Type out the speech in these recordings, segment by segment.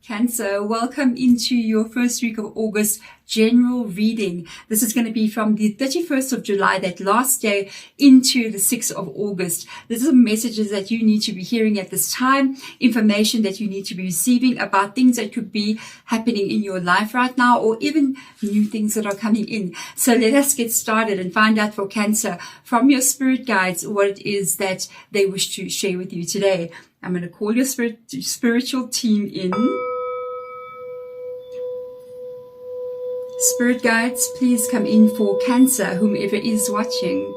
Cancer, welcome into your first week of August general reading. This is going to be from the 31st of July, that last day, into the 6th of August. These are messages that you need to be hearing at this time, information that you need to be receiving about things that could be happening in your life right now, or even new things that are coming in. So let us get started and find out for Cancer from your spirit guides what it is that they wish to share with you today. I'm going to call your spiritual team in. Spirit guides, please come in for Cancer, whomever is watching.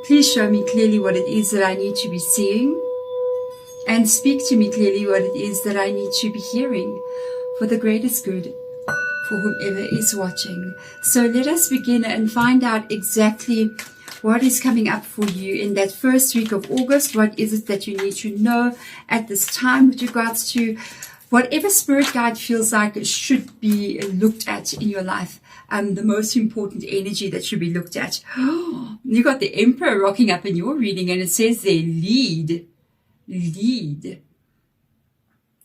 Please show me clearly what it is that I need to be seeing, and speak to me clearly what it is that I need to be hearing for the greatest good for whomever is watching. So let us begin and find out exactly what is coming up for you in that first week of August. What is it that you need to know at this time with regards to whatever spirit guide feels like it should be looked at in your life? The most important energy that should be looked at. You got the Emperor rocking up in your reading, and it says there, lead.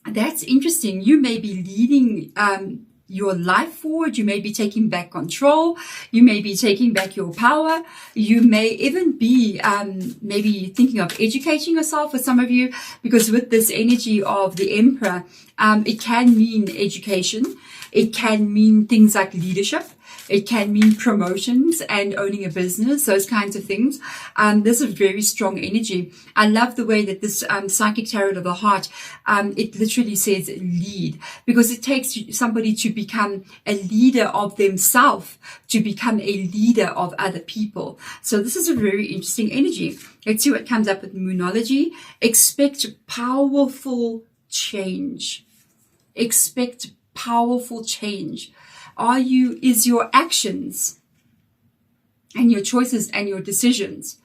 That's interesting. You may be leading your life forward. You may be taking back control. You may be taking back your power. You may even be maybe thinking of educating yourself, for some of you, because with this energy of the Emperor, it can mean education. It can mean things like leadership. It can mean promotions and owning a business, those kinds of things. This is a very strong energy. I love the way that this Psychic Tarot of the Heart, it literally says lead, because it takes somebody to become a leader of themselves, to become a leader of other people. So this is a very interesting energy. Let's see what comes up with Moonology. Expect powerful change. Expect powerful change. Is your actions and your choices and your decisions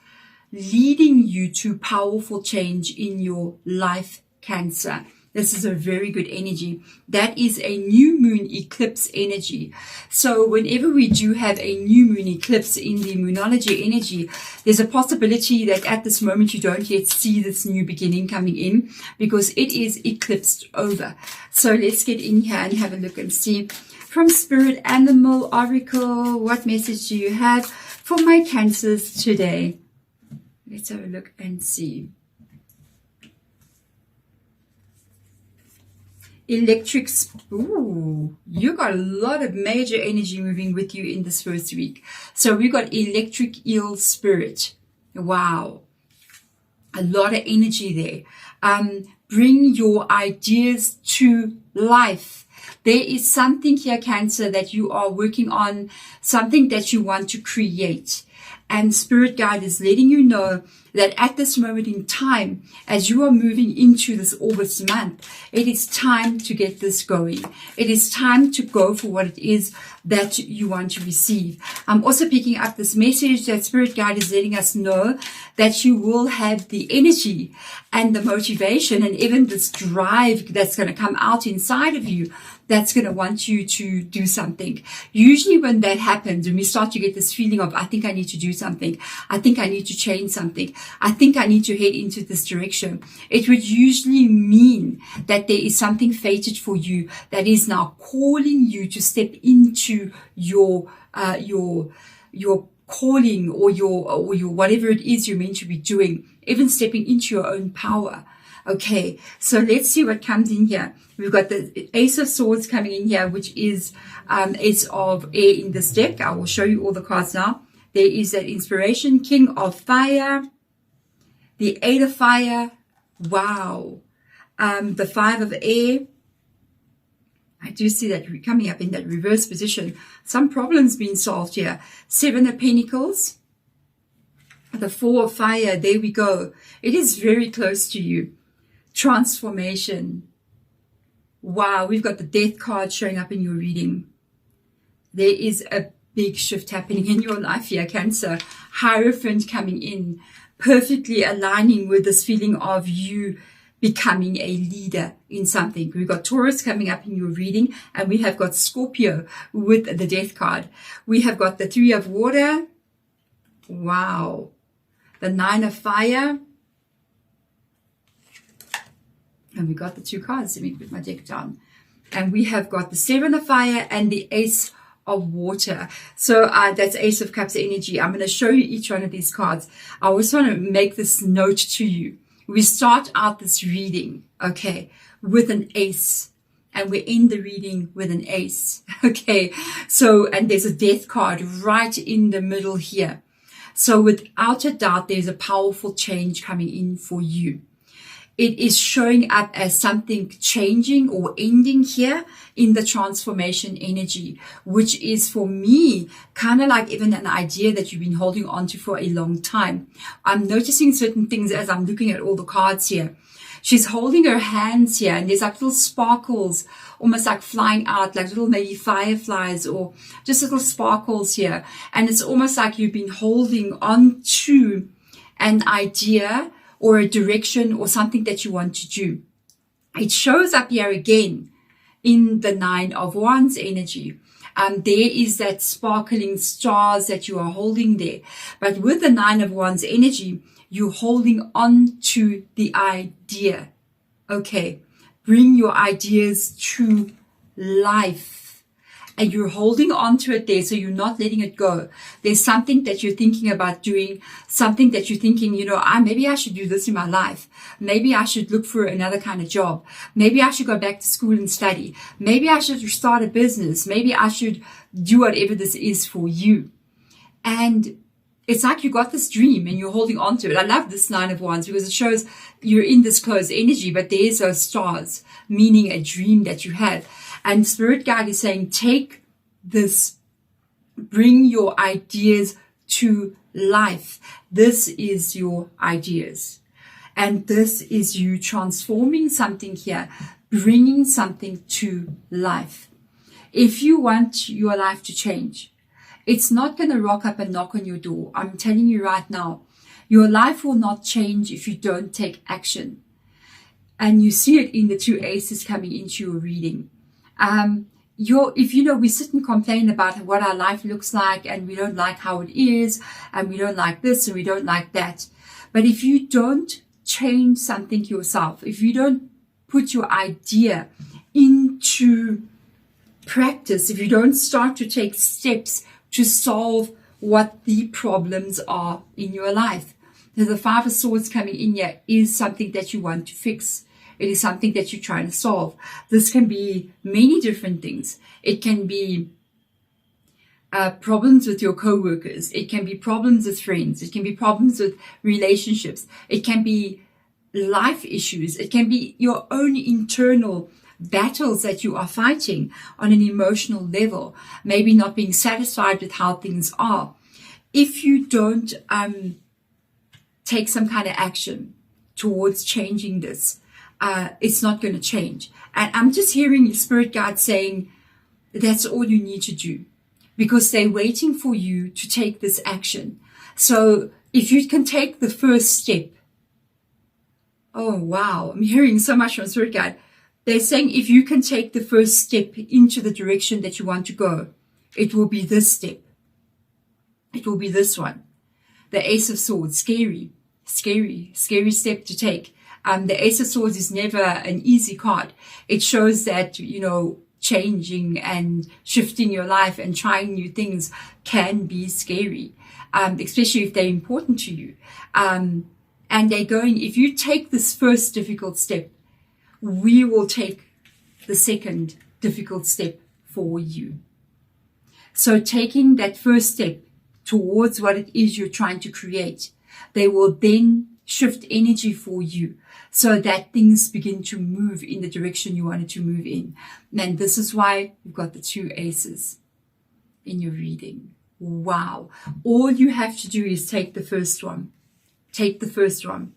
leading you to powerful change in your life, Cancer? This is a very good energy. That is a new moon eclipse energy. So whenever we do have a new moon eclipse in the Moonology energy, there's a possibility that at this moment you don't yet see this new beginning coming in, because it is eclipsed over. So let's get in here and have a look and see. From Spirit Animal Oracle, what message do you have for my Cancers today? Let's have a look and see. Electric, ooh, you got a lot of major energy moving with you in this first week. So we got Electric Eel Spirit. Wow. A lot of energy there. Bring your ideas to life. There is something here, Cancer, that you are working on, something that you want to create. And Spirit Guide is letting you know that at this moment in time, as you are moving into this August month, it is time to get this going. It is time to go for what it is that you want to receive. I'm also picking up this message that Spirit Guide is letting us know that you will have the energy and the motivation and even this drive that's going to come out inside of you, that's going to want you to do something. Usually when that happens, when we start to get this feeling of, I think I need to do something, I think I need to change something, I think I need to head into this direction, it would usually mean that there is something fated for you that is now calling you to step into your calling, or your whatever it is you're meant to be doing, even stepping into your own power. Okay, so let's see what comes in here. We've got the Ace of Swords coming in here, which is Ace of Air in this deck. I will show you all the cards now. There is that Inspiration, King of Fire, the Eight of Fire, wow, the Five of Air. I do see that coming up in that reverse position. Some problems being solved here. Seven of Pentacles, the Four of Fire, there we go. It is very close to you. Transformation. Wow, we've got the Death card showing up in your reading. There is a big shift happening in your life here, Cancer. Hierophant coming in, perfectly aligning with this feeling of you becoming a leader in something. We've got Taurus coming up in your reading, and we have got Scorpio with the Death card. We have got the Three of Water. Wow. The Nine of Fire. And we got the 2 cards. Let me put my deck down. And we have got the 7 of fire and the Ace of water. So that's Ace of Cups energy. I'm going to show you each one of these cards. I also want to make this note to you. We start out this reading, okay, with an ace. And we end the reading with an ace. Okay. So, and there's a death card right in the middle here. So without a doubt, there's a powerful change coming in for you. It is showing up as something changing or ending here in the transformation energy, which is for me kind of like even an idea that you've been holding on to for a long time. I'm noticing certain things as I'm looking at all the cards here. She's holding her hands here and there's like little sparkles almost like flying out, like little maybe fireflies or just little sparkles here. And it's almost like you've been holding on to an idea or a direction or something that you want to do. It shows up here again in the 9 of Wands energy. There is that sparkling stars that you are holding there. But with the 9 of Wands energy, you're holding on to the idea. Okay, bring your ideas to life. And you're holding on to it there, so you're not letting it go. There's something that you're thinking about doing, something that you're thinking, maybe I should do this in my life. Maybe I should look for another kind of job. Maybe I should go back to school and study. Maybe I should start a business. Maybe I should do whatever this is for you. And it's like you got this dream and you're holding on to it. I love this 9 of Wands because it shows you're in this closed energy, but there's those stars, meaning a dream that you had. And Spirit Guide is saying, take this, bring your ideas to life. This is your ideas. And this is you transforming something here, bringing something to life. If you want your life to change, it's not going to rock up and knock on your door. I'm telling you right now, your life will not change if you don't take action. And you see it in the 2 aces coming into your reading. We sit and complain about what our life looks like and we don't like how it is and we don't like this and we don't like that. But if you don't change something yourself, if you don't put your idea into practice, if you don't start to take steps to solve what the problems are in your life. Now, the 5 of Swords coming in here is something that you want to fix. It is something that you're trying to solve. This can be many different things. It can be problems with your co-workers. It can be problems with friends. It can be problems with relationships. It can be life issues. It can be your own internal battles that you are fighting on an emotional level, maybe not being satisfied with how things are. If you don't take some kind of action towards changing this, it's not going to change. And I'm just hearing your Spirit Guide saying that's all you need to do, because they're waiting for you to take this action. So if you can take the first step, oh wow, I'm hearing so much from Spirit Guide. They're saying if you can take the first step into the direction that you want to go, it will be this step. It will be this one. The Ace of Swords, scary step to take. The Ace of Swords is never an easy card. It shows that, changing and shifting your life and trying new things can be scary, especially if they're important to you. And they're going, if you take this first difficult step, we will take the second difficult step for you. So taking that first step towards what it is you're trying to create, they will then shift energy for you so that things begin to move in the direction you wanted to move in. And this is why you've got the 2 aces in your reading. Wow. All you have to do is take the first one. Take the first one.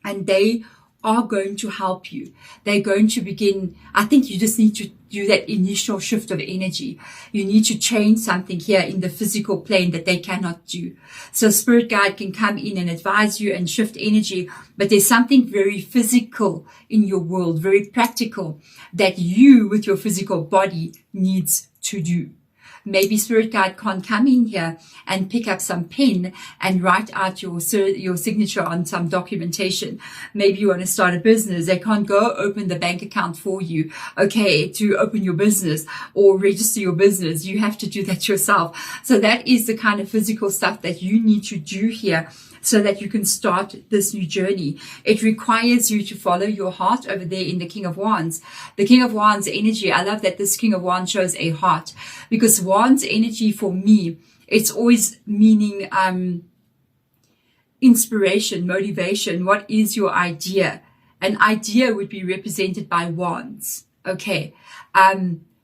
And they are going to help you. They're going to begin. I think you just need to do that initial shift of energy. You need to change something here in the physical plane that they cannot do. So Spirit Guide can come in and advise you and shift energy, but there's something very physical in your world, very practical, that you with your physical body needs to do. maybe Spirit Guide can't come in here and pick up some pen and write out your signature on some documentation. Maybe you want to start a business. They can't go open the bank account for you, okay, to open your business or register your business. You have to do that yourself. So that is the kind of physical stuff that you need to do here so that you can start this new journey. It requires you to follow your heart over there in the King of Wands. The King of Wands energy, I love that this King of Wands shows a heart, because Wands energy for me, it's always meaning inspiration, motivation. What is your idea? An idea would be represented by wands. Okay.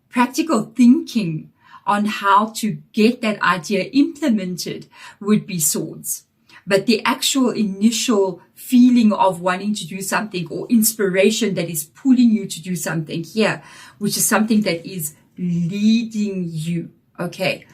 Practical thinking on how to get that idea implemented would be swords. But the actual initial feeling of wanting to do something, or inspiration that is pulling you to do something here, which is something that is leading you, okay,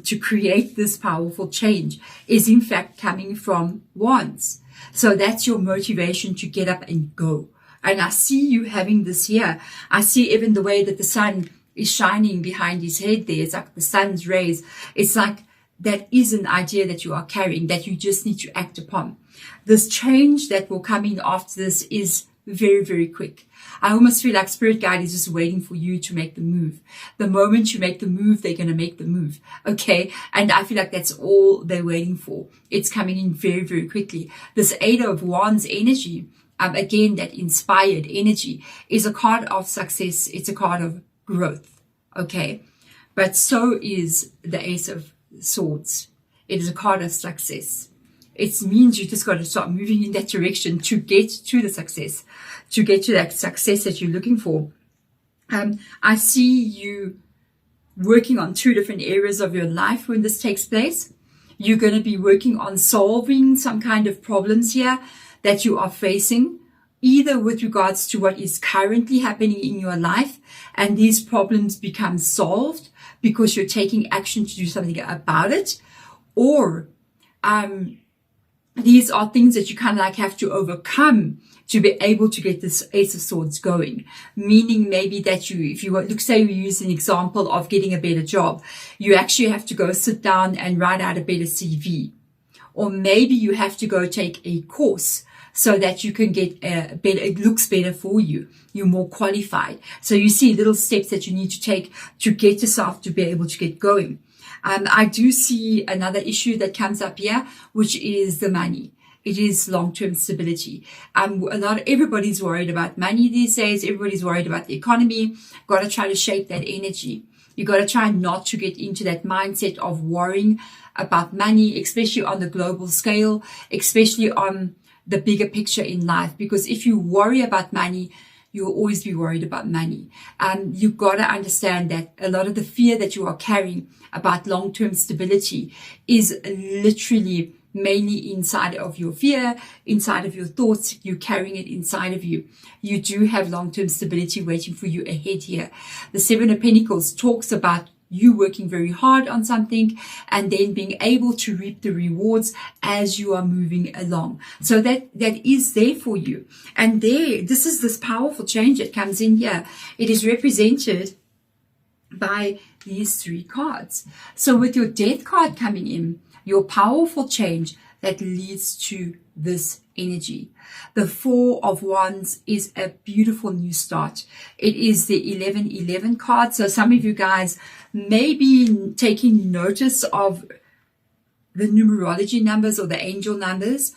to create this powerful change, is in fact coming from wands. So that's your motivation to get up and go. And I see you having this here. I see even the way that the sun is shining behind his head there. It's like the sun's rays. It's like that is an idea that you are carrying that you just need to act upon. This change that will come in after this is very, very quick. I almost feel like Spirit Guide is just waiting for you to make the move. The moment you make the move, they're going to make the move. Okay. And I feel like that's all they're waiting for. It's coming in very, very quickly. This Eight of Wands energy, again, that inspired energy, is a card of success. It's a card of growth. Okay. But so is the Ace of Swords. It is a card of success. It means you just got to start moving in that direction to get to the success, to get to that success that you're looking for. I see you working on two different areas of your life when this takes place. You're going to be working on solving some kind of problems here that you are facing, either with regards to what is currently happening in your life, and these problems become solved because you're taking action to do something about it, or these are things that you kind of like have to overcome to be able to get this Ace of Swords going. Meaning maybe that you, if you look, say we use an example of getting a better job, you actually have to go sit down and write out a better CV. Or maybe you have to go take a course so that you can get a better, it looks better for you. You're more qualified. So you see little steps that you need to take to get yourself to be able to get going. I do see another issue that comes up here, which is the money. It is long-term stability. Everybody's worried about money these days. Everybody's worried about the economy. Got to try to shape that energy. You got to try not to get into that mindset of worrying about money, especially on the global scale, especially on the bigger picture in life. Because if you worry about money, you'll always be worried about money. You've got to understand that a lot of the fear that you are carrying about long-term stability is literally mainly inside of your fear, inside of your thoughts. You're carrying it inside of you. You do have long-term stability waiting for you ahead here. The Seven of Pentacles talks about you working very hard on something and then being able to reap the rewards as you are moving along. So that is there for you. And this is this powerful change that comes in here. It is represented by these three cards. So with your Death card coming in, your powerful change that leads to this energy. The Four of Wands is a beautiful new start. It is the 1111 card. So some of you guys may be taking notice of the numerology numbers or the angel numbers.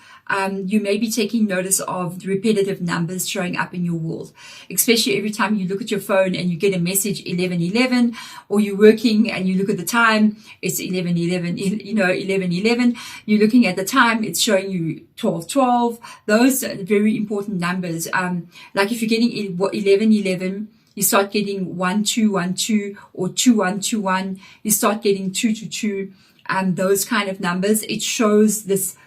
You may be taking notice of the repetitive numbers showing up in your world, especially every time you look at your phone and you get a message 1111, or you're working and you look at the time, it's 1111, 1111. You're looking at the time, it's showing you 1212. Those are very important numbers. Like if you're getting 1111, you start getting 1212 or 2121. You start getting 222. Those kind of numbers. It shows this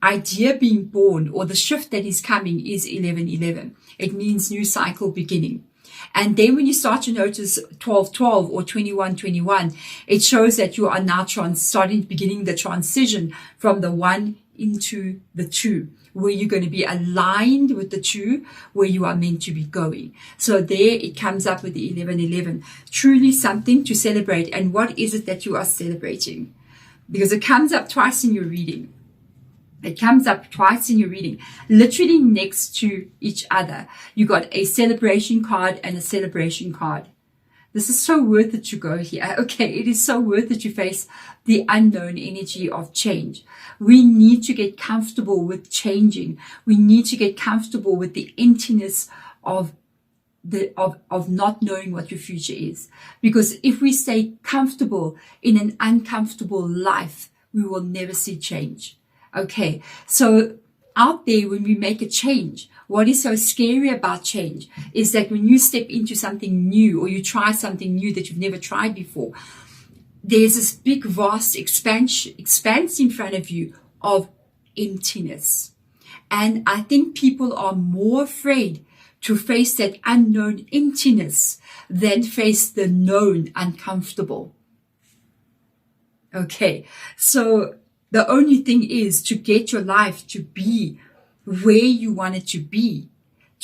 idea being born, or the shift that is coming is 1111. It means new cycle beginning. And then when you start to notice 1212 or 2121, it shows that you are now beginning the transition from the 1 into the two, where you're going to be aligned with the two, where you are meant to be going. So there it comes up with the 1111. Truly something to celebrate. And what is it that you are celebrating? Because it comes up twice in your reading. It comes up twice in your reading, literally next to each other. You got a celebration card and a celebration card. This is so worth it to go here. Okay, it is so worth it to face the unknown energy of change. We need to get comfortable with changing. We need to get comfortable with the emptiness of not knowing what your future is. Because if we stay comfortable in an uncomfortable life, we will never see change. Okay, so out there, when we make a change, what is so scary about change is that when you step into something new, or you try something new that you've never tried before, there's this big, vast expanse in front of you of emptiness. And I think people are more afraid to face that unknown emptiness than face the known uncomfortable. Okay, so the only thing is to get your life to be where you want it to be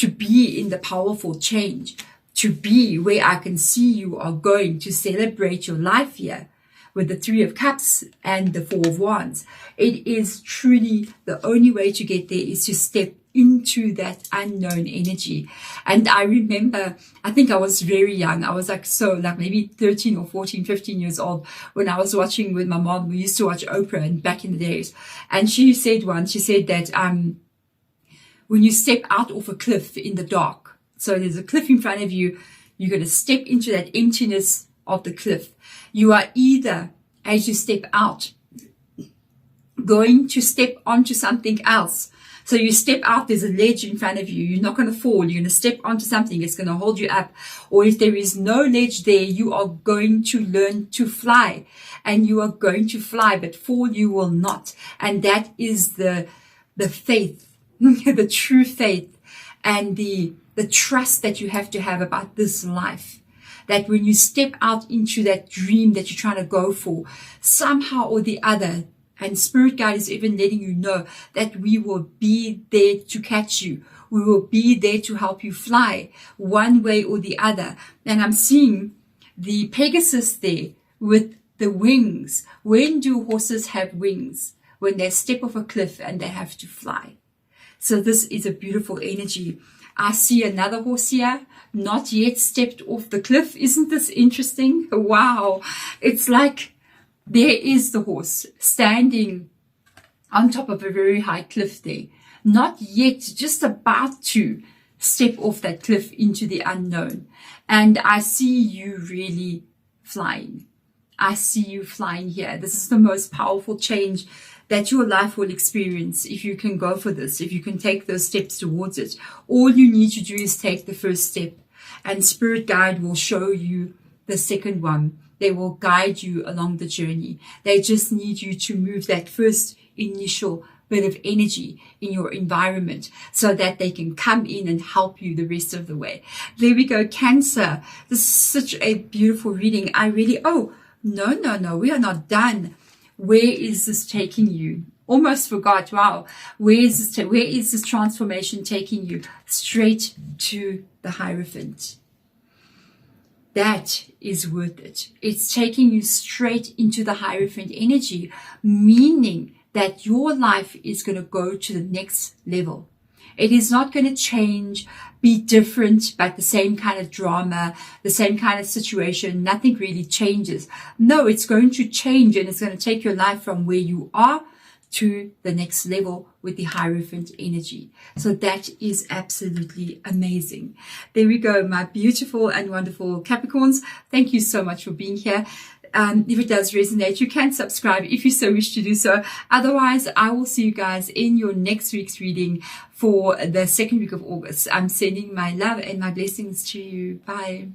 in the powerful change, to be where I can see you are going, to celebrate your life here with the 3 of Cups and the 4 of Wands. It is truly the only way to get there is to step into that unknown energy. And I remember, I think I was very young. I was like maybe 13 or 14, 15 years old when I was watching with my mom. We used to watch Oprah and back in the days. And she said that when you step out off a cliff in the dark, so there's a cliff in front of you, you're going to step into that emptiness of the cliff. You are either, as you step out, going to step onto something else. So you step out, there's a ledge in front of you. You're not going to fall. You're going to step onto something. It's going to hold you up. Or if there is no ledge there, you are going to learn to fly. And you are going to fly, but fall you will not. And that is the faith, the true faith, and the trust that you have to have about this life. That when you step out into that dream that you're trying to go for, somehow or the other, and Spirit Guide is even letting you know that we will be there to catch you. We will be there to help you fly one way or the other. And I'm seeing the Pegasus there with the wings. When do horses have wings? When they step off a cliff and they have to fly. So this is a beautiful energy. I see another horse here, not yet stepped off the cliff. Isn't this interesting? Wow. It's like there is the horse standing on top of a very high cliff there. Not yet, just about to step off that cliff into the unknown. And I see you really flying. I see you flying here. This is the most powerful change that your life will experience if you can go for this, if you can take those steps towards it. All you need to do is take the first step, and Spirit Guide will show you the second one. They will guide you along the journey. They just need you to move that first initial bit of energy in your environment so that they can come in and help you the rest of the way. There we go, Cancer. This is such a beautiful reading. No, we are not done. Where is this taking you? Almost forgot. Wow. Where is this transformation taking you? Straight to the Hierophant. That is worth it. It's taking you straight into the Hierophant energy, meaning that your life is going to go to the next level. It is not going to change, be different, but the same kind of drama, the same kind of situation. Nothing really changes. No, it's going to change, and it's going to take your life from where you are to the next level with the Hierophant energy. So that is absolutely amazing. There we go, my beautiful and wonderful Capricorns. Thank you so much for being here. If it does resonate, you can subscribe if you so wish to do so. Otherwise, I will see you guys in your next week's reading for the second week of August. I'm sending my love and my blessings to you. Bye.